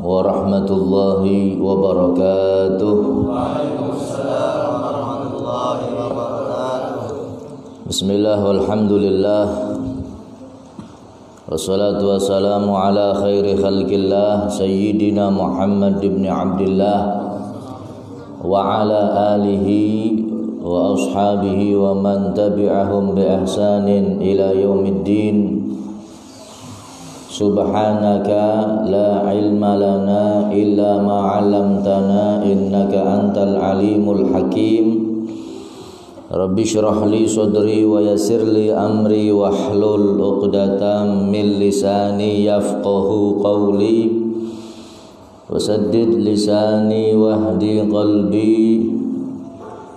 warahmatullahi wabarakatuh. Waalaikumsalam warahmatullahi wabarakatuh. Bismillah walhamdulillah. Wassalatu wassalamu ala khairi khalqillah Sayyidina Muhammad ibn Abdillah wa ala alihi wa ashabihi wa man tabi'ahum bi ihsanin ila yaumiddin. Subhanaka la ilma lana illa ma 'allamtana innaka antal alimul hakim. Rabbi shrah li sadri wa yassir li amri wahlul 'uqdatam min lisani yafqahu qawli wasaddid lisani wahdi qalbi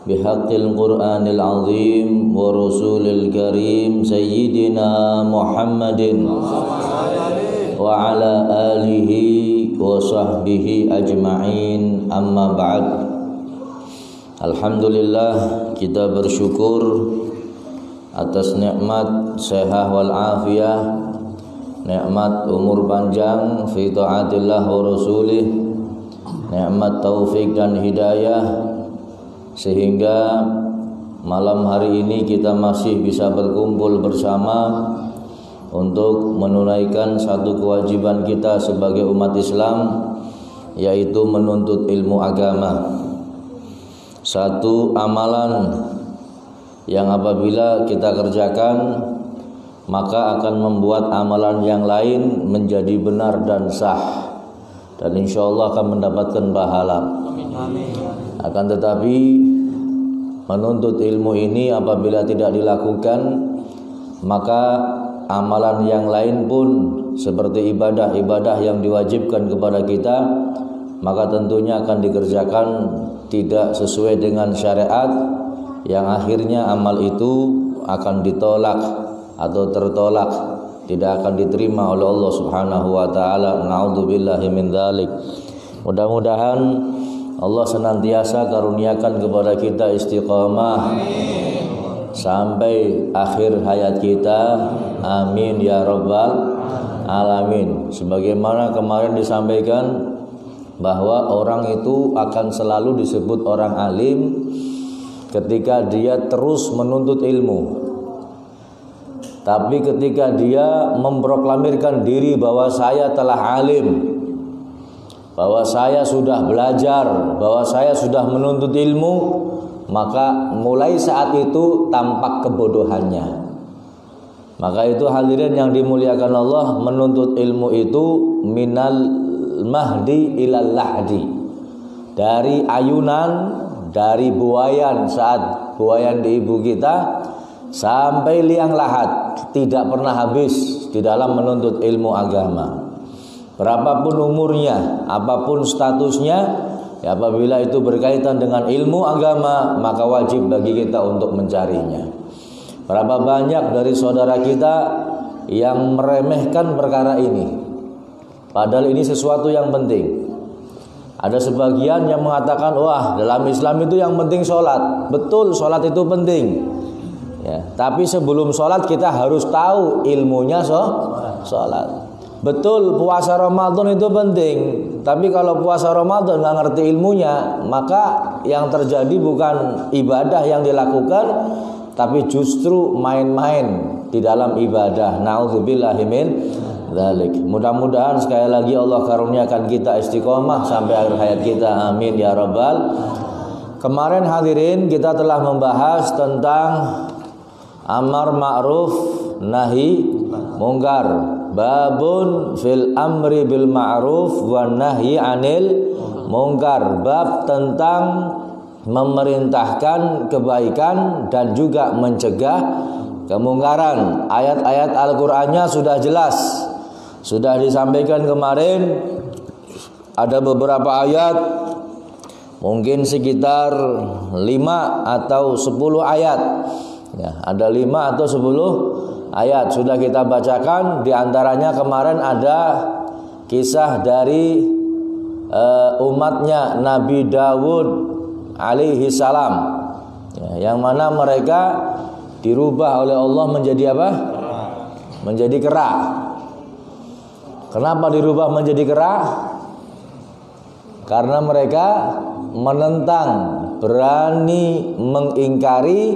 bihaqqil qur'anil azim wa rasulil karim sayyidina Muhammadin wa ala alihi wa sahbihi ajma'in, amma ba'd. Alhamdulillah, kita bersyukur atas nikmat sehat wal afiyah, nikmat umur panjang fi taatillah wa rasulih, nikmat taufik dan hidayah, sehingga malam hari ini kita masih bisa berkumpul bersama untuk menunaikan satu kewajiban kita sebagai umat Islam, yaitu menuntut ilmu agama. Satu amalan yang apabila kita kerjakan maka akan membuat amalan yang lain menjadi benar dan sah, dan insya Allah akan mendapatkan pahala. Akan tetapi menuntut ilmu ini apabila tidak dilakukan, maka amalan yang lain pun seperti ibadah-ibadah yang diwajibkan kepada kita, maka tentunya akan dikerjakan tidak sesuai dengan syariat, yang akhirnya amal itu akan ditolak atau tertolak, tidak akan diterima oleh Allah Subhanahu wa taala. Na'udzubillahi min dzalik. Mudah-mudahan Allah senantiasa karuniakan kepada kita istiqamah sampai akhir hayat kita. Amin ya rabbal alamin. Sebagaimana kemarin disampaikan bahwa orang itu akan selalu disebut orang alim ketika dia terus menuntut ilmu. Tapi ketika dia memproklamirkan diri bahwa saya telah alim, bahwa saya sudah belajar, bahwa saya sudah menuntut ilmu, maka mulai saat itu tampak kebodohannya. Maka itu hadirin yang dimuliakan Allah, menuntut ilmu itu minal mahdi ilal lahdi, dari ayunan, dari buayan saat buayan di ibu kita sampai liang lahat, tidak pernah habis di dalam menuntut ilmu agama. Berapapun umurnya, apapun statusnya, ya, apabila itu berkaitan dengan ilmu agama, maka wajib bagi kita untuk mencarinya. Berapa banyak dari saudara kita yang meremehkan perkara ini, padahal ini sesuatu yang penting. Ada sebagian yang mengatakan, wah, dalam Islam itu yang penting sholat. Betul, sholat itu penting, ya, tapi sebelum sholat kita harus tahu ilmunya sholat. Betul, puasa Ramadan itu penting, tapi kalau puasa Ramadan nggak ngerti ilmunya, maka yang terjadi bukan ibadah yang dilakukan, tapi justru main-main di dalam ibadah. Na'udzubillahi min dzalik. Mudah-mudahan sekali lagi Allah karuniakan kita istiqomah sampai akhir hayat kita. Amin ya rabbal. Kemarin hadirin kita telah membahas tentang amar ma'ruf nahi mungkar. Babun fil amri bil ma'ruf wa nahyi 'anil mungkar. Bab tentang memerintahkan kebaikan dan juga mencegah kemungkaran. Ayat-ayat Al-Qur'annya sudah jelas, sudah disampaikan kemarin. Ada beberapa ayat, mungkin sekitar 5 atau 10 ayat, ya, ada 5 atau 10 ayat sudah kita bacakan. Di antaranya kemarin ada kisah dari umatnya Nabi Dawud alaihi salam, ya, yang mana mereka dirubah oleh Allah menjadi apa? Menjadi kera. Kenapa dirubah menjadi kera? Karena mereka menentang, berani mengingkari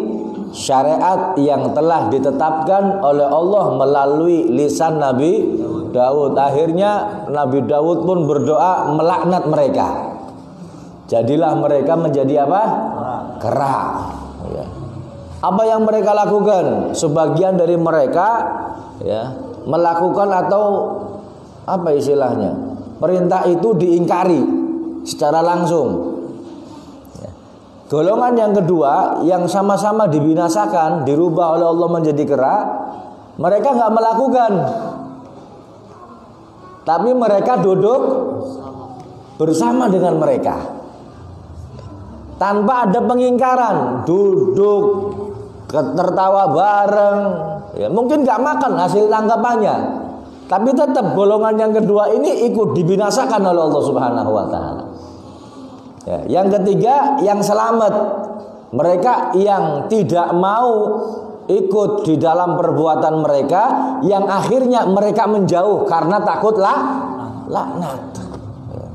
syariat yang telah ditetapkan oleh Allah melalui lisan Nabi Daud. Akhirnya Nabi Daud pun berdoa melaknat mereka. Jadilah mereka menjadi apa? Kera. Ya. Apa yang mereka lakukan? Sebagian dari mereka ya melakukan atau apa istilahnya? Perintah itu diingkari secara langsung. Golongan yang kedua yang sama-sama dibinasakan, dirubah oleh Allah menjadi kera, mereka nggak melakukan, tapi mereka duduk bersama dengan mereka tanpa ada pengingkaran, duduk tertawa bareng, ya, mungkin nggak makan hasil tangkapannya, tapi tetap golongan yang kedua ini ikut dibinasakan oleh Allah Subhanahu Wa Taala. Ya, yang ketiga yang selamat, mereka yang tidak mau ikut di dalam perbuatan mereka, yang akhirnya mereka menjauh karena takutlah laknat. Ya.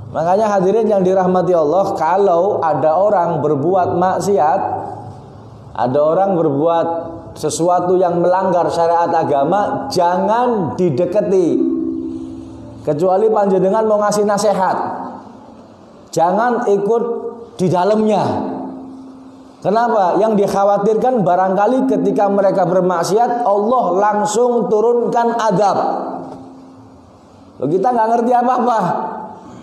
Makanya hadirin yang dirahmati Allah, kalau ada orang berbuat maksiat, ada orang berbuat sesuatu yang melanggar syariat agama, jangan didekati kecuali panjenengan mau ngasih nasihat. Jangan ikut di dalamnya. Kenapa? Yang dikhawatirkan barangkali ketika mereka bermaksiat Allah langsung turunkan azab. Kita nggak ngerti apa-apa,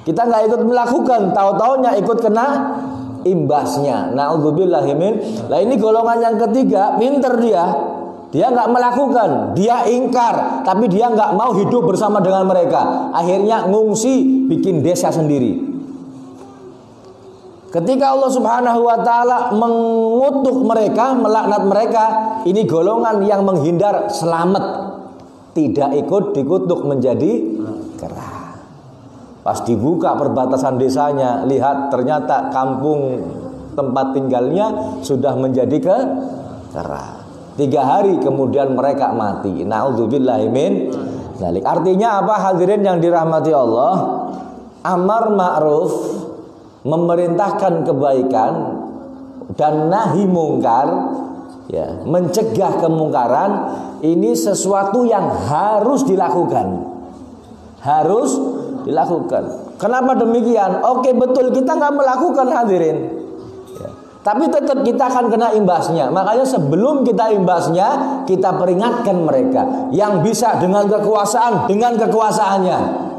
kita nggak ikut melakukan, tahu-taunya ikut kena imbasnya. Na'udzubillahimin. Nah ini golongan yang ketiga, pinter dia nggak melakukan, dia ingkar, tapi dia nggak mau hidup bersama dengan mereka. Akhirnya ngungsi, bikin desa sendiri. Ketika Allah Subhanahu Wa Taala mengutuk mereka, melaknat mereka, ini golongan yang menghindar selamat, tidak ikut dikutuk menjadi kera. Pas dibuka perbatasan desanya, lihat ternyata kampung tempat tinggalnya sudah menjadi kera. 3 hari kemudian mereka mati. Na'udzubillahimin dzalik. Artinya apa hadirin yang dirahmati Allah? Amar ma'ruf, memerintahkan kebaikan, dan nahi mungkar, ya, mencegah kemungkaran, ini sesuatu yang harus dilakukan. Harus dilakukan. Kenapa demikian? Oke, betul kita nggak melakukan hadirin, ya, tapi tetap kita akan kena imbasnya. Makanya sebelum kita imbasnya, kita peringatkan mereka yang bisa dengan kekuasaan, dengan kekuasaannya.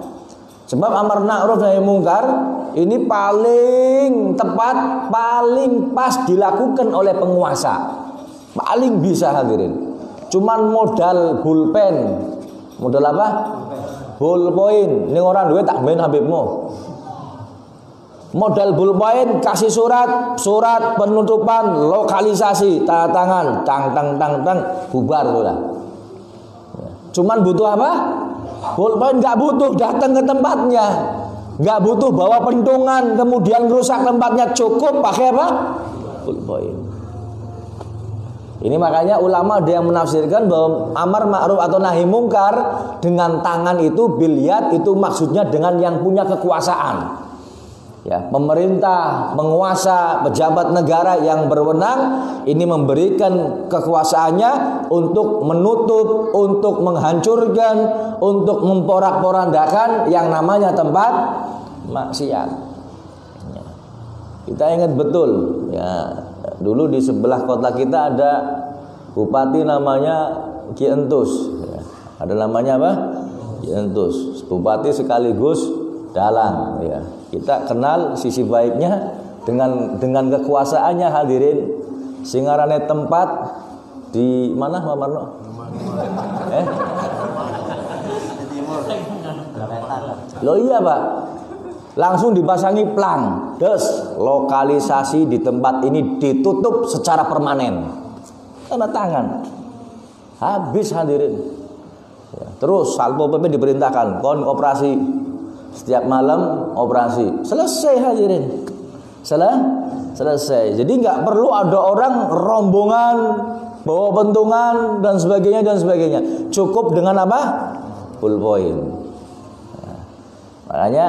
Sebab amar ma'ruf nahi mungkar ini paling tepat, paling pas dilakukan oleh penguasa. Paling bisa hadirin. Cuman modal pulpen. Modal apa? Ballpoint. Ini orang duit tak main habibmu. Modal ballpoint, kasih surat penutupan, lokalisasi, tanda tangan, tang, bubar sudah. Cuman butuh apa? Ballpoint nggak butuh datang ke tempatnya, nggak butuh bawa pentungan kemudian rusak tempatnya, cukup pakai apa? Ballpoint. Ini makanya ulama ada yang menafsirkan bahwa amar ma'ruf atau nahi mungkar dengan tangan itu biliat itu maksudnya dengan yang punya kekuasaan. Ya, pemerintah, penguasa, pejabat negara yang berwenang ini memberikan kekuasaannya untuk menutup, untuk menghancurkan, untuk memporak-porandakan yang namanya tempat maksiat. Ya. Kita ingat betul, ya, dulu di sebelah kota kita ada bupati namanya Ki Entus. Ya. Ada namanya apa? Ki Entus. Bupati sekaligus dalang. Ya. Kita kenal sisi baiknya dengan kekuasaannya hadirin. Singarane tempat di mana Pak Marno? Loh iya Pak. Langsung dipasangi plang. Terus lokalisasi di tempat ini ditutup secara permanen. Tanda tangan. Habis hadirin. Ya, terus Satpol PP diperintahkan kon operasi. Setiap malam operasi. Selesai hadirin. Selesai. Jadi nggak perlu ada orang rombongan bawa pentungan dan sebagainya. Cukup dengan apa? Ballpoint. Nah, makanya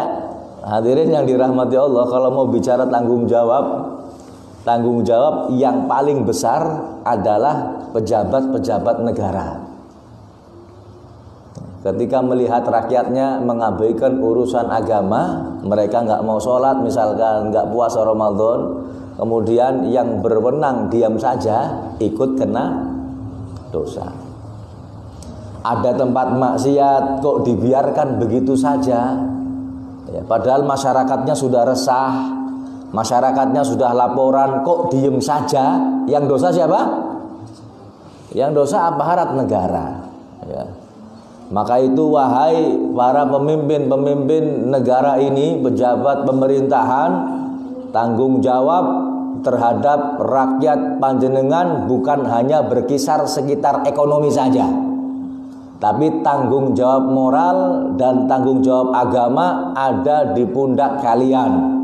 Hadirin yang dirahmati Allah, kalau mau bicara tanggung jawab yang paling besar adalah pejabat-pejabat negara. Ketika melihat rakyatnya mengabaikan urusan agama, mereka nggak mau sholat misalkan, nggak puasa Ramadan, kemudian yang berwenang diam saja, ikut kena dosa. Ada tempat maksiat kok dibiarkan begitu saja, ya, padahal masyarakatnya sudah resah, masyarakatnya sudah laporan, kok diem saja. Yang dosa siapa? Yang dosa aparat negara, ya. Maka itu wahai para pemimpin-pemimpin negara ini, pejabat pemerintahan, tanggung jawab terhadap rakyat panjenengan bukan hanya berkisar sekitar ekonomi saja, tapi tanggung jawab moral dan tanggung jawab agama ada di pundak kalian.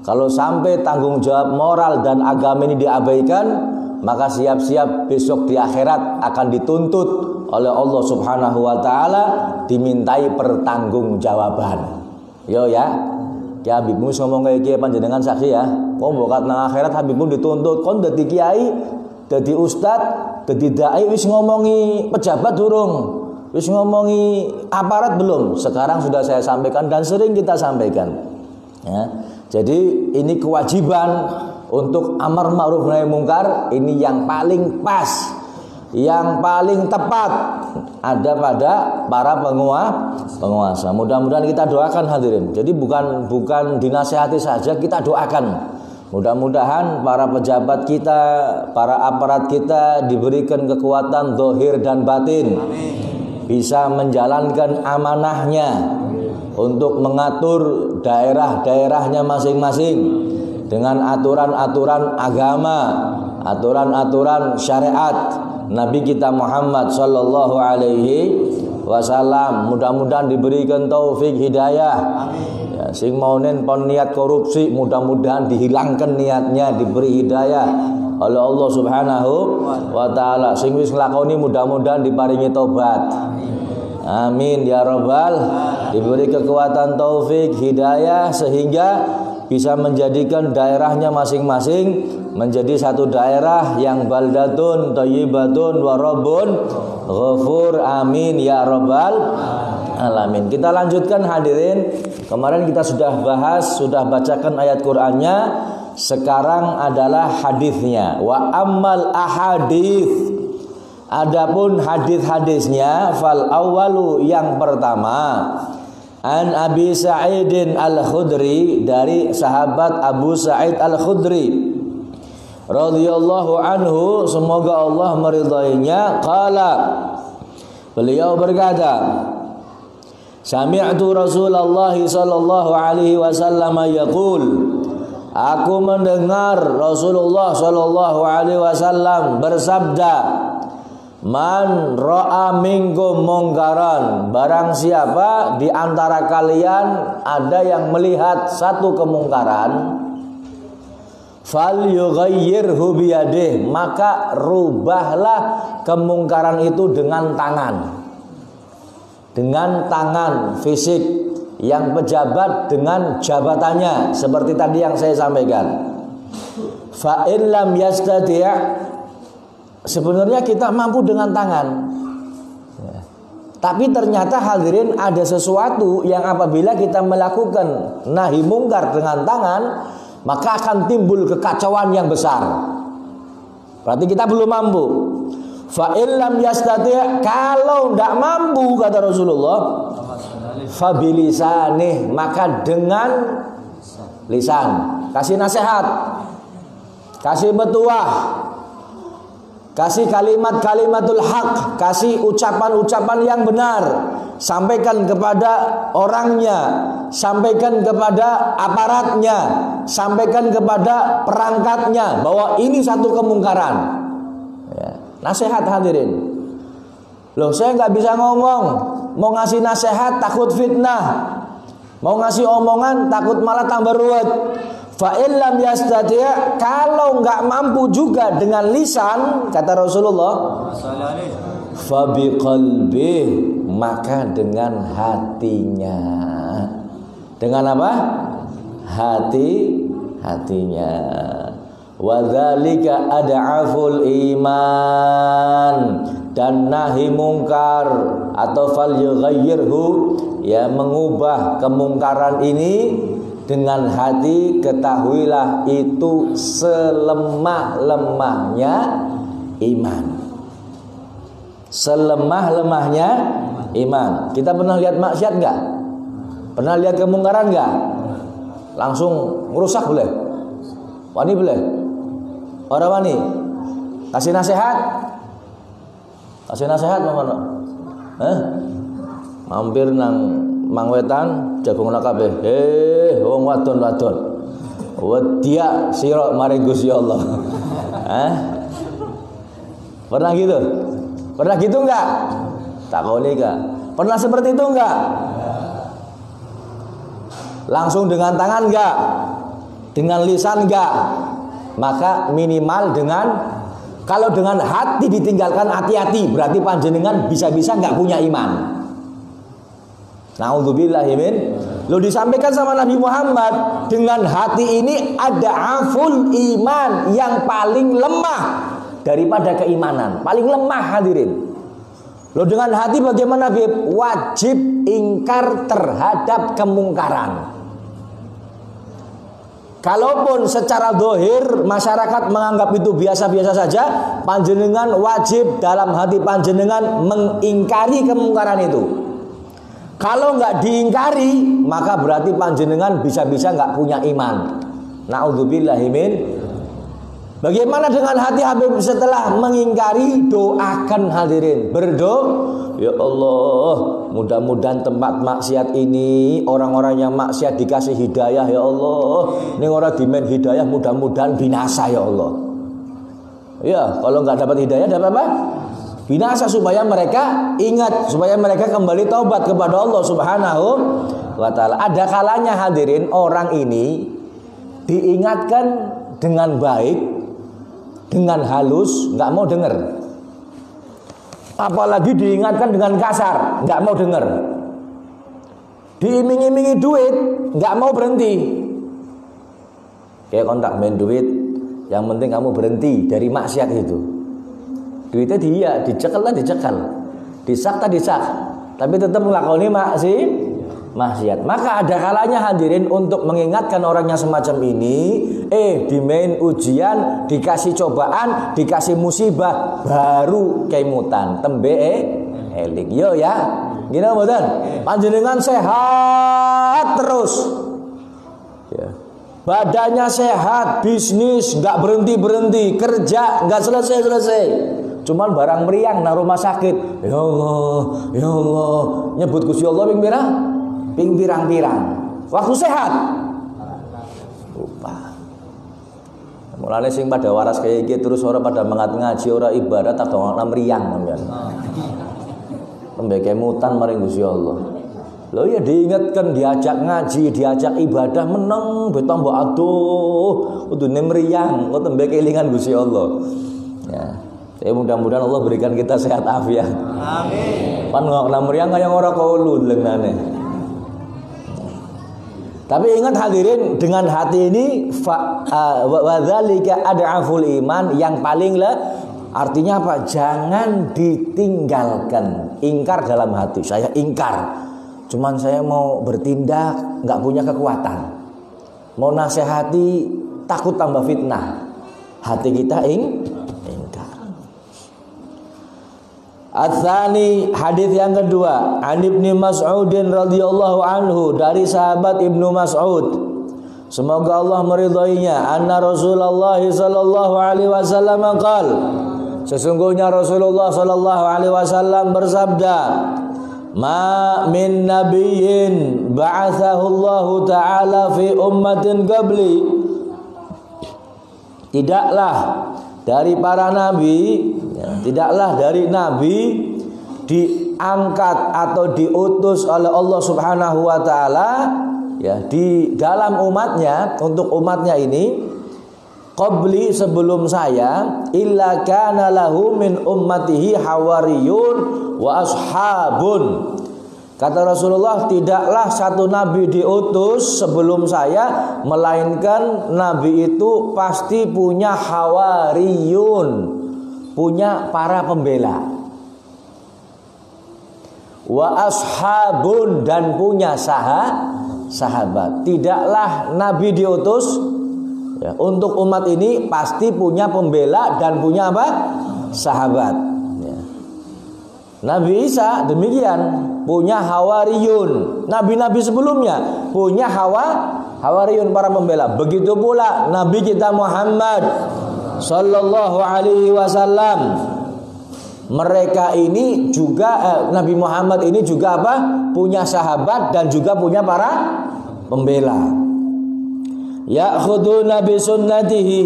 Kalau sampai tanggung jawab moral dan agama ini diabaikan, maka siap-siap besok di akhirat akan dituntut oleh Allah Subhanahu wa taala, dimintai pertanggungjawaban. Yo ya. Ki Habibmu ngomong kayak kiai panjenengan saksi ya. Kok bokat nang akhirat Habibmu dituntut, kon dadi kiai, dadi ustad, dadi dai wis ngomongi pejabat durung. Wis ngomongi aparat belum? Sekarang sudah saya sampaikan dan sering kita sampaikan. Ya. Jadi ini kewajiban untuk amar ma'ruf nahi mungkar, ini yang paling pas, yang paling tepat ada pada para penguasa. Mudah-mudahan kita doakan hadirin. Jadi bukan dinasihati saja, kita doakan. Mudah-mudahan para pejabat kita, para aparat kita diberikan kekuatan zahir dan batin. Bisa menjalankan amanahnya untuk mengatur daerah-daerahnya masing-masing dengan aturan-aturan agama, aturan-aturan syariat Nabi kita Muhammad sallallahu alaihi wasallam. Mudah-mudahan diberikan taufik hidayah. Ya, sing maunen pon niat korupsi, mudah-mudahan dihilangkan niatnya, diberi hidayah oleh Allah Subhanahu wa taala. Sing wis nglakoni mudah-mudahan diparingi tobat. Amin ya rabbal. Diberi kekuatan taufik hidayah sehingga bisa menjadikan daerahnya masing-masing menjadi satu daerah yang baldatun thayyibatun wa rabbun ghafur. Amin ya rabbal alamin. Kita lanjutkan hadirin. Kemarin kita sudah bahas, sudah bacakan ayat Qur'annya. Sekarang adalah hadisnya. Wa ammal ahadits. Adapun hadis-hadisnya, fal awwalu, yang pertama, an Abi Sa'idin Al-Khudri, dari sahabat Abu Sa'id Al-Khudri radhiyallahu anhu, semoga Allah meridainya, qala, beliau berkata, sami'tu Rasulullah sallallahu alaihi wasallam yaqul, aku mendengar Rasulullah sallallahu alaihi wasallam bersabda, man ra'a minkum mungkaran, barang siapa di antara kalian ada yang melihat satu kemungkaran, fal yughayyirhu biyadih, maka rubahlah kemungkaran itu dengan tangan fisik. Yang pejabat dengan jabatannya, seperti tadi yang saya sampaikan. Fa in lam yastati', sebenarnya kita mampu dengan tangan, ya. Tapi ternyata hadirin ada sesuatu yang apabila kita melakukan nahi mungkar dengan tangan, maka akan timbul kekacauan yang besar. Berarti kita belum mampu. Fa illam yastati', kalau tidak mampu kata Rasulullah, fa bilisanih, maka dengan lisan. Kasih nasihat, kasih petuah, kasih kalimat-kalimatul haq, kasih ucapan-ucapan yang benar, sampaikan kepada orangnya, sampaikan kepada aparatnya, sampaikan kepada perangkatnya bahwa ini satu kemungkaran, ya. Nasihat hadirin. Loh, saya nggak bisa ngomong, mau ngasih nasihat takut fitnah, mau ngasih omongan takut malah tambah ruwet. Fa illam yastati', kalau nggak mampu juga dengan lisan, kata Rasulullah, fa biqalbih, maka dengan hatinya. Dengan apa? Hatinya. Wadzalika ad'aful iman, dan nahi mungkar atau fal yughayyirhu, ya, mengubah kemungkaran ini dengan hati, ketahuilah itu selemah-lemahnya iman. Selemah-lemahnya iman. Kita pernah lihat maksiat enggak? Pernah lihat kemungkaran enggak? Langsung merusak boleh? Wani boleh? Orang wani? Kasih nasihat? Kasih nasihat mana? Mampir nang Mang Wetan jagung kabeh. Wong wadon-wadon. Wedya sira maring Gusti Allah. Pernah gitu? Pernah gitu enggak? Takoni enggak? Pernah seperti itu enggak? Langsung dengan tangan enggak? Dengan lisan enggak? Maka minimal dengan, kalau dengan hati ditinggalkan, hati-hati, berarti panjenengan bisa-bisa enggak punya iman. Na'udzubillahi min. Lo disampaikan sama Nabi Muhammad, dengan hati ini ada aful iman, yang paling lemah daripada keimanan, paling lemah hadirin. Lo dengan hati bagaimana, Bib? Wajib ingkar terhadap kemungkaran. Kalaupun secara dohir masyarakat menganggap itu biasa-biasa saja, panjenengan wajib dalam hati panjenengan mengingkari kemungkaran itu. Kalau nggak diingkari, maka berarti panjenengan bisa-bisa nggak punya iman. Na'udzubillahi min. Bagaimana dengan hati Habib setelah mengingkari? Doakan hadirin, berdoa, ya Allah, mudah-mudahan tempat maksiat ini orang-orang yang maksiat dikasih hidayah ya Allah. Ini orang dimen hidayah, mudah-mudahan binasa ya Allah. Ya, kalau nggak dapat hidayah dapat apa? Binasa, supaya mereka ingat, supaya mereka kembali taubat kepada Allah Subhanahu wa ta'ala. Ada kalanya hadirin, orang ini diingatkan dengan baik, dengan halus, nggak mau dengar. Apalagi diingatkan dengan kasar, nggak mau dengar. Diiming-imingi duit, nggak mau berhenti. Kayak kontak main duit, yang penting kamu berhenti dari maksiat itu. Duitnya dia dicekal, disakta disak, tapi tetap melakoni maksiat. Maka ada kalanya hadirin untuk mengingatkan orang yang semacam ini. Di main ujian, dikasih cobaan, dikasih musibah, baru kemutan tembe eling. Yo ya, gini mboten? Panjenengan sehat terus, ya. Badannya sehat, bisnis nggak berhenti, kerja nggak selesai. Cuman barang meriang nang rumah sakit. Ya Allah, nyebut Gusti Allah ping pirang-pirang. Waktu sehat lupa. Mulane sing pada waras kayak gitu terus orang pada mengat ngaji, orang ibadah atau orang meriang sampean. Tembeke mutan maring Gusti Allah. Loh ya diingatkan, diajak ngaji, diajak ibadah, meneng betambah aduh, kudune meriang, kok tembeke elingan Gusti Allah. Ya. Mudah-mudahan Allah berikan kita sehat afiat. Amin. Pan ngok meriang kaya ora kaulu lenane. Tapi ingat hadirin, dengan hati ini wadzalika ad'aful iman, yang paling artinya apa? Jangan ditinggalkan. Ingkar dalam hati. Saya ingkar, cuman saya mau bertindak nggak punya kekuatan. Mau nasihati takut tambah fitnah. Hati kita ingkar. Ats-tsani, hadis yang kedua, an Ibnu Mas'udin radhiyallahu anhu, dari sahabat Ibnu Mas'ud, semoga Allah meridhoinya, anna Rasulullah sallallahu alaihi wasallam qaal, sesungguhnya Rasulullah sallallahu alaihi wasallam bersabda, ma min nabiyyin ba'athahu Allah taala fi ummatin qabli, tidaklah dari para nabi, tidaklah dari nabi diangkat atau diutus oleh Allah Subhanahu wa taala, ya, di dalam umatnya, untuk umatnya ini, qabli, sebelum saya, illa kana lahu min ummatihi hawariyun wa ashabun, Kata Rasulullah, tidaklah satu nabi diutus sebelum saya, melainkan nabi itu pasti punya hawariyun, punya para pembela. Wa ashabun, dan punya sahabat. Tidaklah nabi diutus ya, untuk umat ini pasti punya pembela dan punya apa? Sahabat ya. Nabi Isa demikian, punya hawariyun. Nabi-nabi sebelumnya punya hawariyun, para pembela. Begitu pula Nabi kita Muhammad sallallahu alaihi wasallam. Mereka ini juga Nabi Muhammad ini juga apa? Punya sahabat dan juga punya para pembela. Ya'khuduna bi sunnatihi,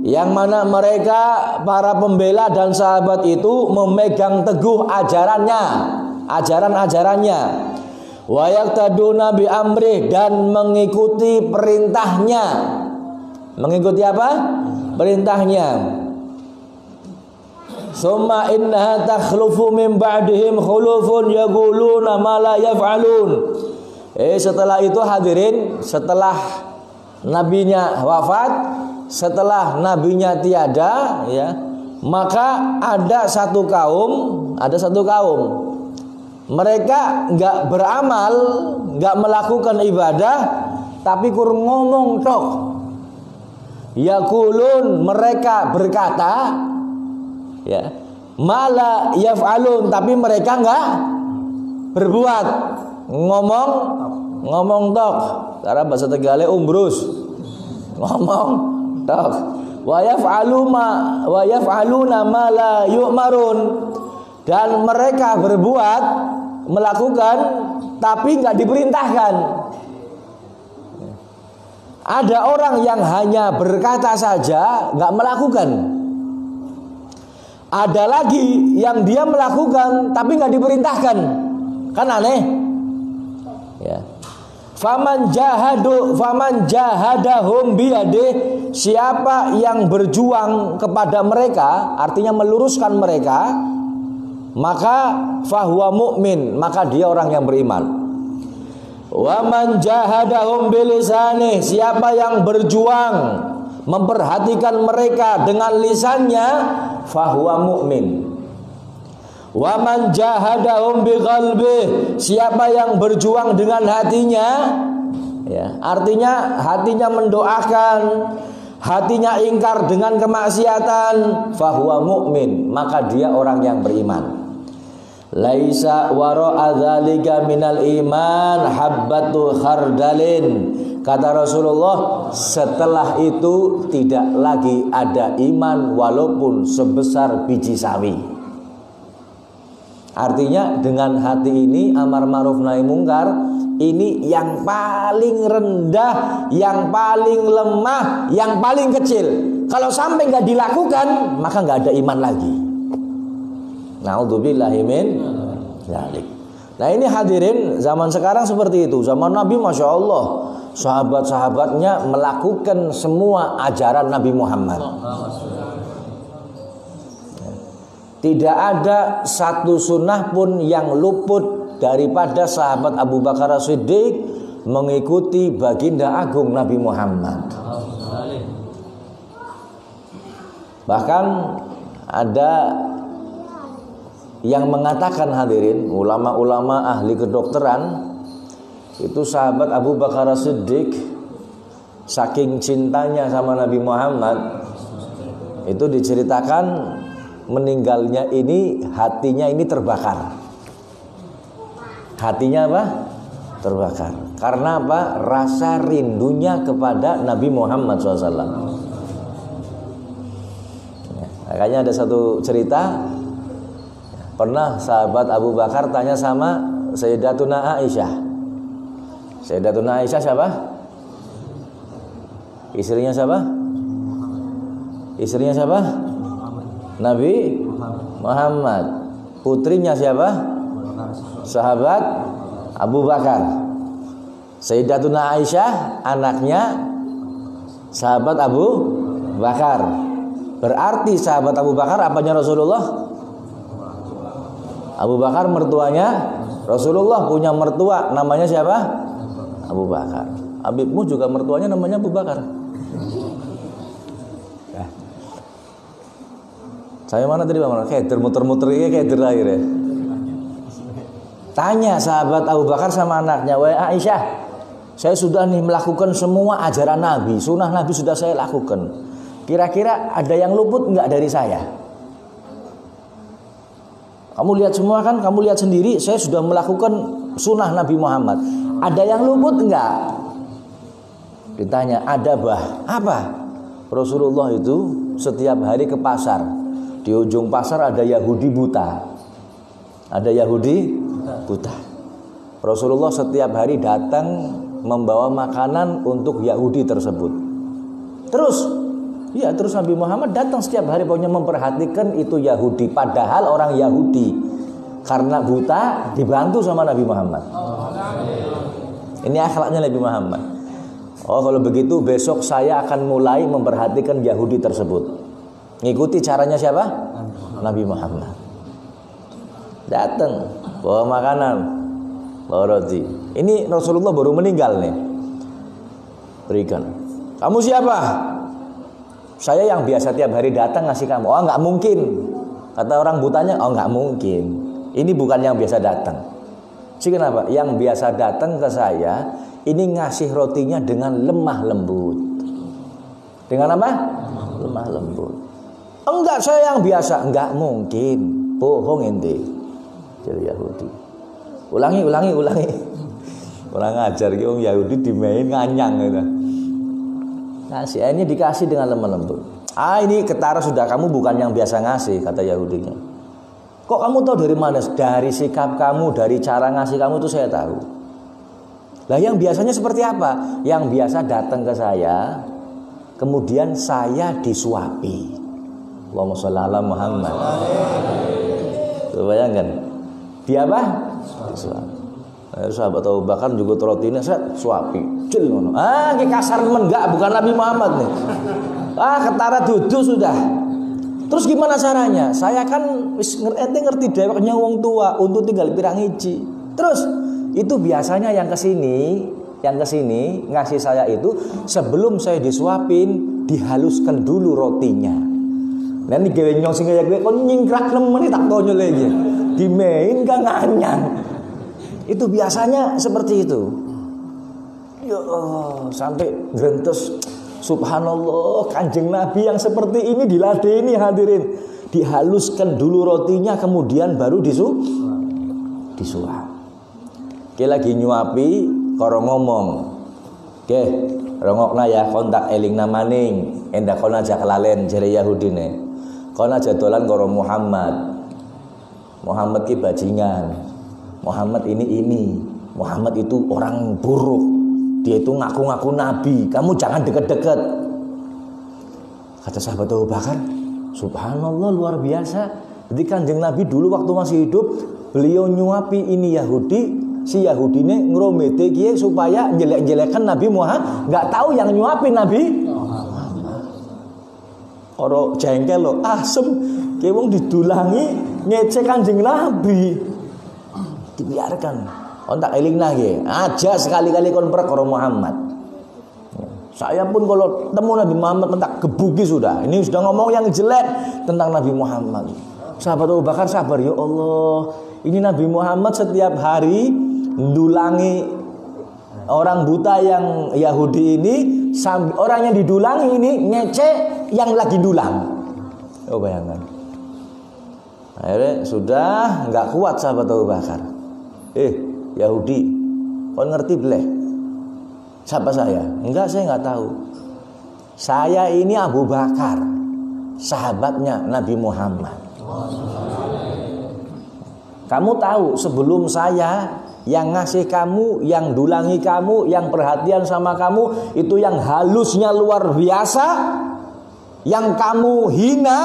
yang mana mereka para pembela dan sahabat itu memegang teguh ajaran-ajarannya. Wa yaqtaduna bi amrih, dan mengikuti perintahnya. Mengikuti apa? Perintahnya. Summa innaha takhlufu min ba'dihim khulufun yaquluna ma la yaf'alun. Setelah itu hadirin, setelah nabinya wafat, setelah nabinya tiada ya, maka ada satu kaum mereka nggak beramal, nggak melakukan ibadah, tapi kur ngomong tok. Yaqulun, mereka berkata ya, mala yaf'alun, tapi mereka nggak berbuat. Ngomong tok, cara bahasa Tegale umbrus, ngomong tok. Wa yaf'aluna ma la yu'marun, dan mereka berbuat, melakukan, tapi nggak diperintahkan. Ada orang yang hanya berkata saja, nggak melakukan. Ada lagi yang dia melakukan tapi nggak diperintahkan. Kan aneh ya. Faman jahadahum biyadih, siapa yang berjuang kepada mereka, artinya meluruskan mereka, maka fahuwa mu'min, maka dia orang yang beriman. Wa man jahadahum bilisanih, siapa yang berjuang memperhatikan mereka dengan lisannya, fahuwa mu'min. Wa man jahadahum biqalbih, siapa yang berjuang dengan hatinya ya, artinya hatinya mendoakan, hatinya ingkar dengan kemaksiatan, fahuwa mu'min, maka dia orang yang beriman. Laisa wara'a dzalika minal iman habbatu khardalin, kata Rasulullah, setelah itu tidak lagi ada iman walaupun sebesar biji sawi. Artinya dengan hati ini amar ma'ruf nahi mungkar ini yang paling rendah, yang paling lemah, yang paling kecil. Kalau sampai nggak dilakukan, maka nggak ada iman lagi. Na'udzubillahi min dzalik. Nah ini hadirin, zaman sekarang seperti itu. Zaman Nabi Masya Allah, sahabat-sahabatnya melakukan semua ajaran Nabi Muhammad. Tidak ada satu sunnah pun yang luput daripada sahabat Abu Bakar As-Siddiq mengikuti baginda agung Nabi Muhammad. Bahkan ada yang mengatakan hadirin, ulama-ulama ahli kedokteran, itu sahabat Abu Bakar As-Siddiq saking cintanya sama Nabi Muhammad, itu diceritakan meninggalnya ini hatinya ini terbakar. Hatinya apa? Terbakar. Karena apa? Rasa rindunya kepada Nabi Muhammad SAW. Makanya ada satu cerita, pernah sahabat Abu Bakar tanya sama Sayyidatuna Aisyah. Sayyidatuna Aisyah siapa? Istrinya siapa? Istrinya siapa? Nabi Muhammad. Putrinya siapa? Sahabat Abu Bakar. Sayyidatuna Aisyah anaknya sahabat Abu Bakar. Berarti sahabat Abu Bakar apanya Rasulullah? Abu Bakar mertuanya Rasulullah punya mertua namanya siapa? Abu Bakar. Habibmu juga mertuanya namanya Abu Bakar. Ya. Saya mana tadi Pak? Kayak muter-muter kayak terakhir ya. Tanya sahabat Abu Bakar sama anaknya, "Wahai Aisyah, saya sudah nih melakukan semua ajaran Nabi, sunnah Nabi sudah saya lakukan. Kira-kira ada yang luput enggak dari saya? Kamu lihat semua kan, kamu lihat sendiri, saya sudah melakukan sunnah Nabi Muhammad. Ada yang luput enggak?" Ditanya, "Ada bah." "Apa?" Rasulullah itu setiap hari ke pasar. Di ujung pasar ada Yahudi buta. Ada Yahudi buta. Rasulullah setiap hari datang membawa makanan untuk Yahudi tersebut. Terus Nabi Muhammad datang setiap hari pokoknya memperhatikan itu Yahudi. Padahal orang Yahudi karena buta dibantu sama Nabi Muhammad. Ini akhlaknya Nabi Muhammad. Oh, kalau begitu besok saya akan mulai memperhatikan Yahudi tersebut. Ngikuti caranya siapa? Nabi Muhammad. Datang bawa makanan, bawa roti. Ini Rasulullah baru meninggal nih. Berikan. "Kamu siapa?" "Saya yang biasa tiap hari datang ngasih kamu." "Oh, nggak mungkin." Kata orang butanya, "Oh, nggak mungkin. Ini bukan yang biasa datang." "Si kenapa?" "Yang biasa datang ke saya ini ngasih rotinya dengan lemah lembut." Dengan apa? Lemah lembut. "Enggak, saya yang biasa." "Enggak mungkin. Bohong ente." Jadi Yahudi. Ulangi. Orang ngajar ki Yahudi dimain nganyang gitu. Ngasih, ini dikasih dengan lemah lembut. Ini ketara sudah, kamu bukan yang biasa ngasih, kata Yahudinya. "Kok kamu tahu dari mana?" "Dari sikap kamu, dari cara ngasih kamu itu saya tahu." "Lah yang biasanya seperti apa?" "Yang biasa datang ke saya, kemudian saya disuapi." Allahumma sholli ala Muhammad. Tuh bayangkan. Dia apa? Disuapi. Sahabat Abu Bakar juga rotinya suapi. Jel ngono. Ki kasar men enggak, bukan Nabi Muhammad nih. Ketara dudu sudah. Terus gimana caranya? "Saya kan ente ngerti dheweknya wong tua, untuk tinggal pirang iji." Terus itu biasanya yang kesini ngasih saya itu sebelum saya disuapin dihaluskan dulu rotinya. Nah ini gawe nyong sing kaya gue kon nyingkrak nemen tak tonyo lagi. Dimain gak nganyang. Itu biasanya seperti itu. Ya Allah, sampai grentos. Subhanallah, Kanjeng Nabi yang seperti ini diladeni hadirin. Dihaluskan dulu rotinya, kemudian baru disuap. Oke, lagi nyuapi, karo ngomong. Oke, rongokna ya kontak eling namaning. Endak kon aja kelalen jere Yahudine. Kon aja dolan karo Muhammad. Muhammad ki bajingan. Muhammad ini. Muhammad itu orang buruk. Dia itu ngaku-ngaku nabi. Kamu jangan deket-deket. Kata sahabat Abu Bakar, subhanallah luar biasa. Jadi Kanjeng Nabi dulu waktu masih hidup, beliau nyuapi ini Yahudi. Si Yahudi ini ngeromete kiye supaya jelek-jelekan Nabi Muhammad. Gak tahu yang nyuapin Nabi Oro jengkel lo, asem kiye wong didulangi ngecek Kanjeng Nabi. Dibiarkan. Ontak eling lagi. Aja sekali-kali kon perkara Muhammad. Saya pun kalau temu Nabi Muhammad mentak gebuki sudah. Ini sudah ngomong yang jelek tentang Nabi Muhammad. Sahabat Abu Bakar sabar, ya Allah. Ini Nabi Muhammad setiap hari mendulangi orang buta yang Yahudi ini, orang yang didulangi ini ngecek yang lagi dulang. Oh bayangkan. Akhirnya sudah nggak kuat sahabat Abu Bakar. Yahudi, kau ngerti beleh? Siapa saya? Enggak, saya nggak tahu. Saya ini Abu Bakar, sahabatnya Nabi Muhammad. Kamu tahu sebelum saya yang ngasih kamu, yang dulangi kamu, yang perhatian sama kamu, itu yang halusnya luar biasa, yang kamu hina,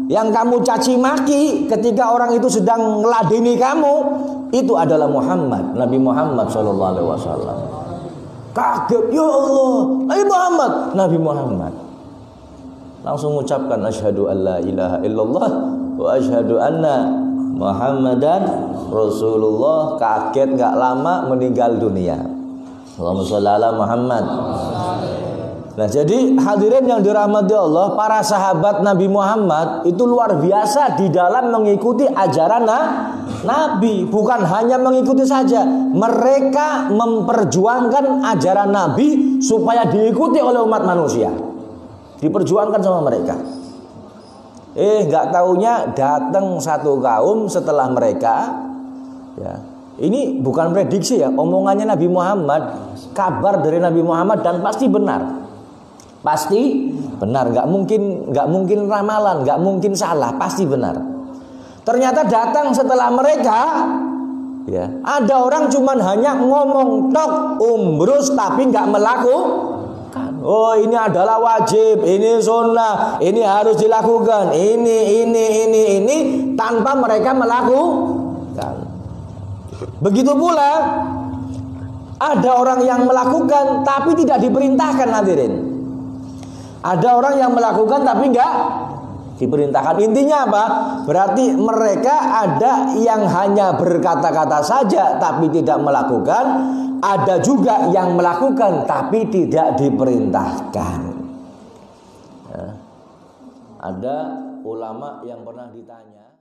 yang kamu caci maki ketika orang itu sedang ngeladeni kamu, itu adalah Muhammad, Nabi Muhammad SAW. Kaget, ya Allah, Nabi Muhammad, Nabi Muhammad. Langsung mengucapkan asyhadu an la ilaha illallah wa asyhadu anna Muhammadan Rasulullah, kaget gak lama meninggal dunia. Allahumma sholli ala Muhammad. Nah, jadi hadirin yang dirahmati Allah, para sahabat Nabi Muhammad itu luar biasa di dalam mengikuti ajaran Nabi. Bukan hanya mengikuti saja, mereka memperjuangkan ajaran Nabi supaya diikuti oleh umat manusia. Diperjuangkan sama mereka. Nggak taunya datang satu kaum setelah mereka, ya. Ini bukan prediksi ya, omongannya Nabi Muhammad, kabar dari Nabi Muhammad, dan pasti benar. Pasti benar, nggak mungkin ramalan, nggak mungkin salah, pasti benar. Ternyata datang setelah mereka, ya, ada orang cuman hanya ngomong tok umbrus tapi nggak melakukan. Oh, ini adalah wajib, ini sunnah, ini harus dilakukan, ini tanpa mereka melakukan. Begitu pula ada orang yang melakukan tapi tidak diperintahkan, hadirin. Ada orang yang melakukan tapi enggak diperintahkan. Intinya apa? Berarti mereka ada yang hanya berkata-kata saja tapi tidak melakukan. Ada juga yang melakukan tapi tidak diperintahkan. Ya. Ada ulama yang pernah ditanya,